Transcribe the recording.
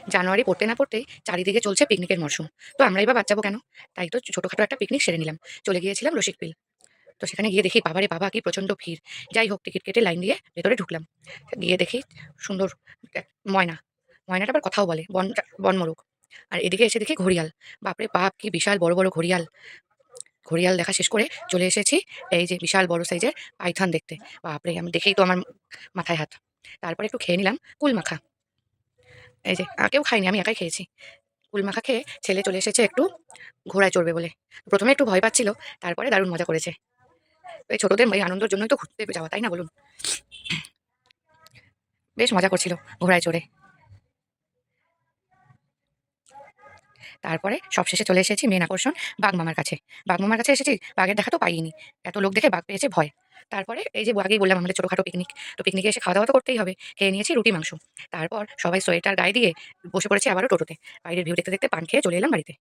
জানুয়ারি পড়তে না পড়তেই চারিদিকে চলছে পিকনিকের মরশুম। তো আমরাই বা বাদ যাবো কেন? তাই তো ছোটখাটো একটা পিকনিক সেরে নিলাম। চলে গিয়েছিলাম রসিকবিল। তো সেখানে গিয়ে দেখি বাবারে বাবা! কি প্রচণ্ড ভিড়। যাই হোক টিকিট কেটে লাইন দিয়ে ভেতরে ঢুকলাম। গিয়ে দেখি সুন্দর এক ময়না। ময়নাটা আবার কথাও বলে। বনমোরগ। আর এদিকে এসে দেখি ঘড়িয়াল। বাপরে বাপ! কি বিশাল বড়, বড় ঘড়িয়াল। ঘড়িয়াল দেখা শেষ করে চলে এসেছি এই যে বিশাল বড় সাইজের পাইথন দেখতে। বাপরে! আমি দেখেই তো আমার মাথায় হাত। তারপরে একটু খেয়ে নিলাম কুল মাখা। এই যে কেউ খায়নি, আমি একাই খেয়েছি। কুল মাখা খেয়ে ছেলে চলে এসেছে একটু ঘোড়ায় চড়বে বলে। ১ম এ একটু ভয় পাচ্ছিল, তারপরে দারুণ মজা করেছে। এই ছোটদের এই আনন্দের জন্যই তো ঘুরতে যাওয়া, তাই না বলুন? বেশ মজা করছিল ঘোড়ায় চড়ে। তারপরে সবশেষে চলে এসেছি মেন আকর্ষণ বাঘমামার কাছে। বাঘমামার কাছে এসেছি, বাঘের দেখা তো পাইইনি। এত লোক দেখে বাঘ পেয়েছে ভয়। তারপরে এই যে আগেই বললাম আমাদের ছোটখাটো পিকনিক। তো পিকনিকে এসে খাওয়া-দাওয়া তো করতেই হবে। খেয়ে নিয়েছি রুটি মাংস। তারপর সবাই সোয়েটার গায়ে দিয়ে বসে পড়েছি আবারও টোটোতে। বাইরের ভিউ দেখতে, দেখতে পান খেয়ে চলে এলাম বাড়িতে।